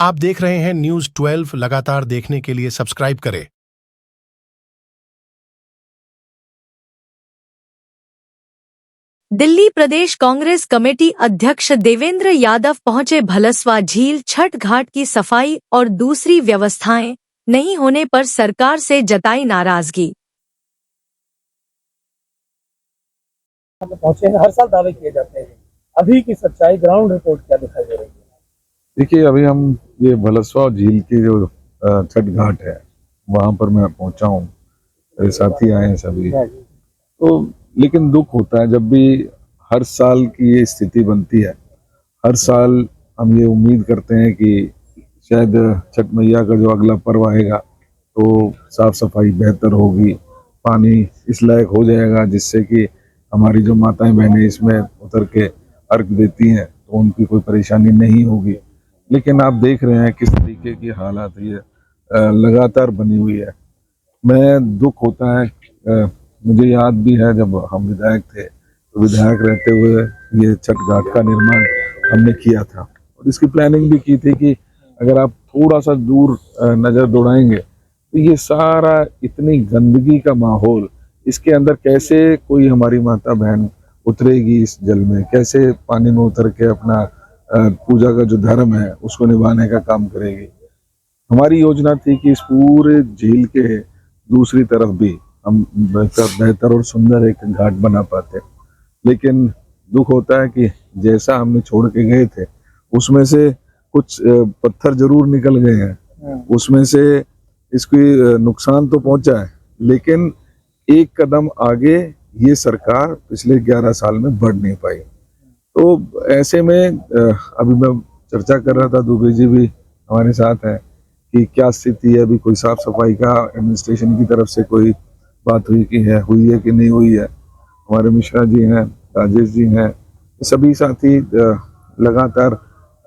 आप देख रहे हैं न्यूज 12। लगातार देखने के लिए सब्सक्राइब करें। दिल्ली प्रदेश कांग्रेस कमेटी अध्यक्ष देवेंद्र यादव पहुंचे भलसवा झील। छठ घाट की सफाई और दूसरी व्यवस्थाएं नहीं होने पर सरकार से जताई नाराजगी। पहुंचे हैं, हर साल दावे किए जाते हैं, अभी की सच्चाई ग्राउंड रिपोर्ट क्या दिखाई दे रही है? देखिए, अभी हम ये भलसवा झील की जो छठ घाट है वहां पर मैं पहुंचा हूँ, मेरे साथी आए हैं सभी। तो लेकिन दुख होता है जब भी हर साल की ये स्थिति बनती है। हर साल हम ये उम्मीद करते हैं कि शायद छठ मैया का जो अगला पर्व आएगा तो साफ सफाई बेहतर होगी, पानी इस लायक हो जाएगा जिससे कि हमारी जो माताएं बहनें इसमें उतर के अर्घ देती हैं तो उनकी कोई परेशानी नहीं होगी। लेकिन आप देख रहे हैं किस तरीके की हालात ये लगातार बनी हुई है। मैं दुख होता है, मुझे याद भी है जब हम विधायक थे तो विधायक रहते हुए ये छठ घाट का निर्माण हमने किया था और इसकी प्लानिंग भी की थी कि अगर आप थोड़ा सा दूर नज़र दौड़ाएंगे तो ये सारा इतनी गंदगी का माहौल, इसके अंदर कैसे कोई हमारी माता बहन उतरेगी इस जल में, कैसे पानी में उतर के अपना पूजा का जो धर्म है उसको निभाने का काम करेगी। हमारी योजना थी कि इस पूरे झील के दूसरी तरफ भी हम बेहतर और सुंदर एक घाट बना पाते, लेकिन दुख होता है कि जैसा हमने छोड़ के गए थे उसमें से कुछ पत्थर जरूर निकल गए हैं, उसमें से इसकी नुकसान तो पहुंचा है, लेकिन एक कदम आगे ये सरकार पिछले 11 साल में बढ़ नहीं पाई। तो ऐसे में अभी मैं चर्चा कर रहा था, दुबे जी भी हमारे साथ हैं, कि क्या स्थिति है, अभी कोई साफ सफाई का एडमिनिस्ट्रेशन की तरफ से कोई बात हुई है कि नहीं हुई है। हमारे मिश्रा जी हैं, राजेश जी हैं, सभी साथी लगातार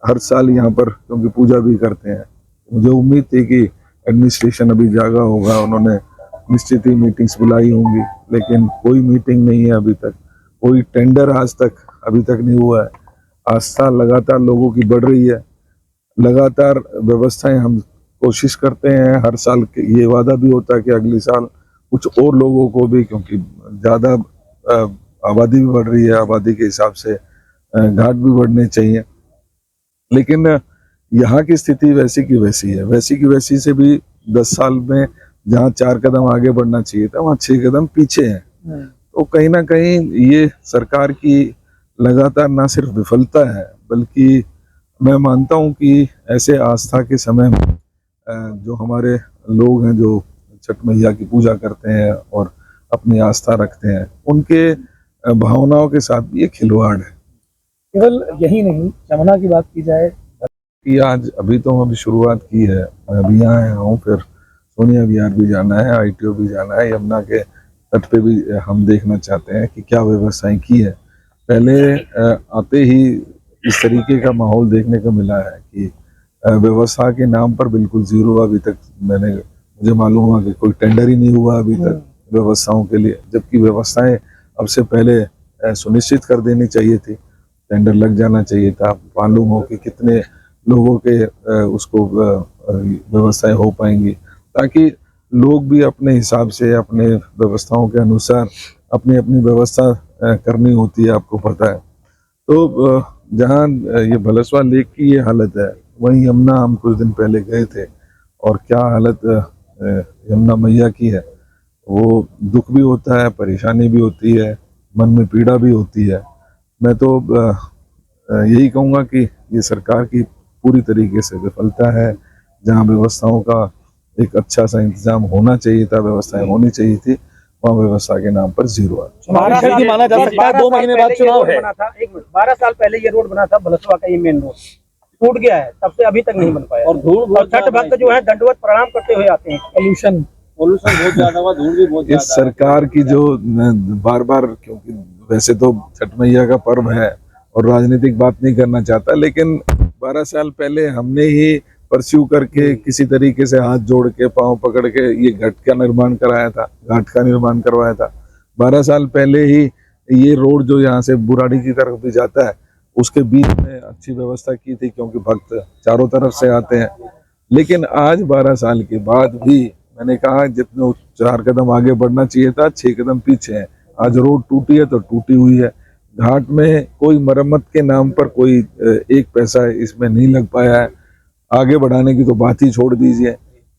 हर साल यहाँ पर क्योंकि पूजा भी करते हैं। मुझे उम्मीद थी कि एडमिनिस्ट्रेशन अभी जागा होगा, उन्होंने निश्चित ही मीटिंग्स बुलाई होंगी, लेकिन कोई मीटिंग नहीं है अभी तक, कोई टेंडर आज तक अभी तक नहीं हुआ है। आस्था लगातार लोगों की बढ़ रही है, लगातार व्यवस्थाएं हम कोशिश करते हैं, हर साल ये वादा भी होता है कि अगले साल कुछ और लोगों को भी, क्योंकि ज़्यादा आबादी भी बढ़ रही है, आबादी के हिसाब से घाट भी बढ़ने चाहिए, लेकिन यहाँ की स्थिति वैसी की वैसी है। वैसी की वैसी से भी 10 साल में जहाँ 4 कदम आगे बढ़ना चाहिए था वहाँ 6 कदम पीछे हैं। तो कहीं ना कहीं ये सरकार की लगातार ना सिर्फ विफलता है, बल्कि मैं मानता हूँ कि ऐसे आस्था के समय में जो हमारे लोग हैं जो छठ मैया की पूजा करते हैं और अपनी आस्था रखते हैं, उनके भावनाओं के साथ भी ये खिलवाड़ है। केवल यही नहीं, यमुना की बात की जाए कि आज अभी तो अभी शुरुआत की है, मैं अभी यहाँ आया हूँ, फिर सोनिया विहार भी जाना है, ITO भी जाना है, यमुना के तट पे भी हम देखना चाहते हैं कि क्या व्यवस्थाएं की है। पहले आते ही इस तरीके का माहौल देखने को मिला है कि व्यवस्था के नाम पर बिल्कुल जीरो। अभी तक मुझे मालूम हुआ कि कोई टेंडर ही नहीं हुआ अभी तक व्यवस्थाओं के लिए, जबकि व्यवस्थाएं अब से पहले सुनिश्चित कर देनी चाहिए थी, टेंडर लग जाना चाहिए था, मालूम हो कि कितने लोगों के उसको व्यवस्थाएं हो पाएंगी, ताकि लोग भी अपने हिसाब से अपने व्यवस्थाओं के अनुसार अपनी अपनी व्यवस्था करनी होती है, आपको पता है। तो जहाँ ये भलसवा लेक की ये हालत है, वहीं यमुना हम कुछ दिन पहले गए थे और क्या हालत यमुना मैया की है, वो दुख भी होता है, परेशानी भी होती है, मन में पीड़ा भी होती है। मैं तो यही कहूँगा कि ये सरकार की पूरी तरीके से विफलता है। जहाँ व्यवस्थाओं का एक अच्छा सा इंतजाम होना चाहिए था, व्यवस्थाएं होनी चाहिए थी, वहाँ व्यवस्था के नाम पर जीरो है। 12 महीने बाद चुनाव है। 12 साल पहले ये रोड बना था भलसवा का, ये मेन रोड टूट गया है, तब से अभी तक नहीं बन पाया। और धूल, छठ भक्त जो है दंडवत प्रणाम करते हुए आते हैं। पोल्यूशन बहुत ज्यादा हुआ, धूल भी बहुत ज्यादा। इस सरकार की जो बार बार, क्योंकि वैसे तो छठ मैया का पर्व है और राजनीतिक बात नहीं करना चाहता, लेकिन 12 साल पहले हमने ही परस्यू करके किसी तरीके से हाथ जोड़ के पांव पकड़ के ये घाट का निर्माण कराया था, घाट का निर्माण करवाया था। 12 साल पहले ही ये रोड जो यहाँ से बुराड़ी की तरफ भी जाता है, उसके बीच में अच्छी व्यवस्था की थी, क्योंकि भक्त चारों तरफ से आते हैं। लेकिन आज 12 साल के बाद भी मैंने कहा जितने 4 कदम आगे बढ़ना चाहिए था, 6 कदम पीछे है। आज रोड टूटी है तो टूटी हुई है, घाट में कोई मरम्मत के नाम पर कोई 1 पैसा इसमें नहीं लग पाया है। आगे बढ़ाने की तो बात ही छोड़ दीजिए।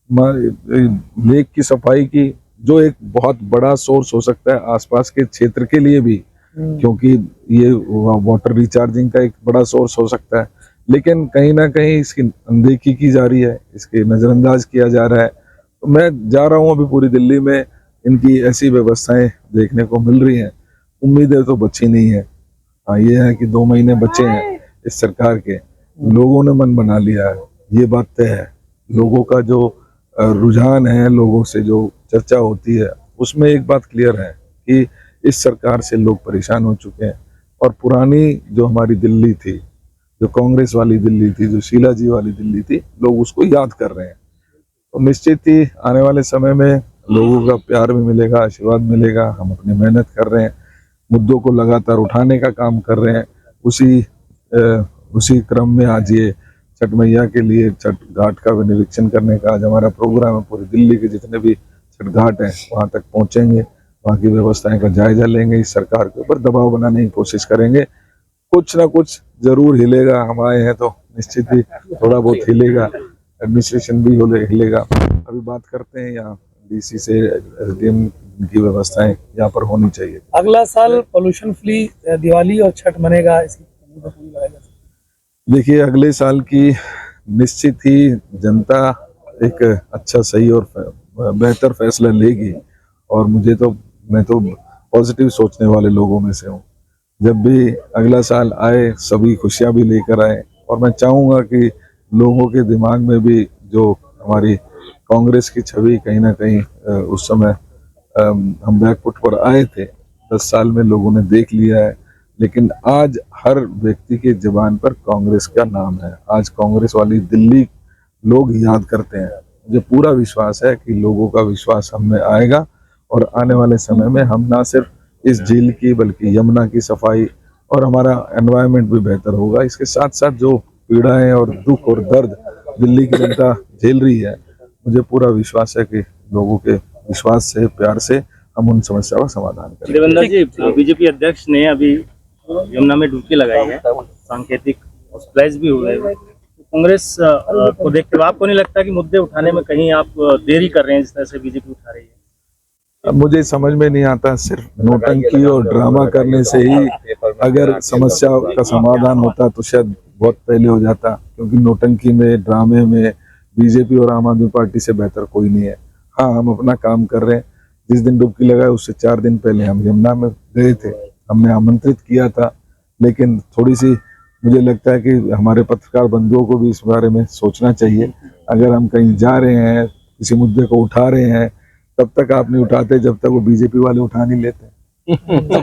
लेक की सफाई की जो एक बहुत बड़ा सोर्स हो सकता है आसपास के क्षेत्र के लिए भी, क्योंकि ये वाटर रिचार्जिंग का एक बड़ा सोर्स हो सकता है, लेकिन कहीं ना कहीं इसकी अनदेखी की जा रही है, इसके नज़रअंदाज किया जा रहा है। तो मैं जा रहा हूँ अभी पूरी दिल्ली में, इनकी ऐसी व्यवस्थाएं देखने को मिल रही हैं। उम्मीदें तो बची नहीं है। हाँ, ये है कि 2 महीने बचे हैं इस सरकार के, लोगों ने मन बना लिया है, ये बात तय है। लोगों का जो रुझान है, लोगों से जो चर्चा होती है, उसमें एक बात क्लियर है कि इस सरकार से लोग परेशान हो चुके हैं। और पुरानी जो हमारी दिल्ली थी, जो कांग्रेस वाली दिल्ली थी, जो शीला जी वाली दिल्ली थी, लोग उसको याद कर रहे हैं। तो निश्चित ही आने वाले समय में लोगों का प्यार भी मिलेगा, आशीर्वाद मिलेगा। हम अपनी मेहनत कर रहे हैं, मुद्दों को लगातार उठाने का काम कर रहे हैं। उसी क्रम में आज ये छठ मैया के लिए छठ घाट का भी निरीक्षण करने का आज हमारा प्रोग्राम है। पूरी दिल्ली के जितने भी छठ घाट हैं वहाँ तक पहुँचेंगे, वहाँ की व्यवस्थाएं का जायजा लेंगे, इस सरकार के ऊपर दबाव बनाने की कोशिश करेंगे। कुछ ना कुछ जरूर हिलेगा, हम आए हैं तो निश्चित ही थोड़ा बहुत हिलेगा, एडमिनिस्ट्रेशन भी हिलेगा। अभी बात करते हैं यहाँ डीसी से, एसडीएम की व्यवस्थाएं यहाँ पर होनी चाहिए। अगला साल पोल्यूशन फ्री दिवाली और छठ मनेगा, इसकी पूरी लगाई जा सकती है। देखिए, अगले साल की निश्चित ही जनता एक अच्छा, सही और बेहतर फैसला लेगी। और मैं तो पॉजिटिव सोचने वाले लोगों में से हूँ। जब भी अगला साल आए, सभी खुशियाँ भी लेकर आए। और मैं चाहूँगा कि लोगों के दिमाग में भी जो हमारी कांग्रेस की छवि कहीं ना कहीं उस समय हम बैकफुट पर आए थे, 10 साल में लोगों ने देख लिया है। लेकिन आज हर व्यक्ति के जुबान पर कांग्रेस का नाम है। आज कांग्रेस वाली दिल्ली लोग याद करते हैं। मुझे पूरा विश्वास है कि लोगों का विश्वास हम में आएगा और आने वाले समय में हम ना सिर्फ इस झील की बल्कि यमुना की सफाई और हमारा एनवायरनमेंट भी बेहतर होगा। इसके साथ साथ जो पीड़ाएं और दुख और दर्द दिल्ली की जनता झेल रही है, मुझे पूरा विश्वास है कि लोगों के विश्वास से, प्यार से हम उन समस्या का समाधान करेंगे। देवेंद्र जी, बीजेपी अध्यक्ष ने अभी यमुना में डुबकी लगाई है, सांकेतिक स्प्लैश भी हुए हैं। कांग्रेस को देखते हुए आपको नहीं लगता कि मुद्दे उठाने में कहीं आप देरी कर रहे हैं, जिस तरह से बीजेपी उठा रही है? अब मुझे समझ में नहीं आता, सिर्फ नोटंकी और ड्रामा करने से ही अगर समस्या का समाधान होता तो शायद बहुत पहले हो जाता। क्योंकि नोटंकी में, ड्रामे में बीजेपी और आम आदमी पार्टी से बेहतर कोई नहीं है। हाँ, हम अपना काम कर रहे हैं। जिस दिन डुबकी लगाए उससे 4 दिन पहले हम यमुना में गए थे, हमने आमंत्रित किया था। लेकिन थोड़ी सी मुझे लगता है कि हमारे पत्रकार बंधुओं को भी इस बारे में सोचना चाहिए। अगर हम कहीं जा रहे हैं, किसी मुद्दे को उठा रहे हैं, तब तक आप नहीं उठाते जब तक वो बीजेपी वाले उठा नहीं लेते।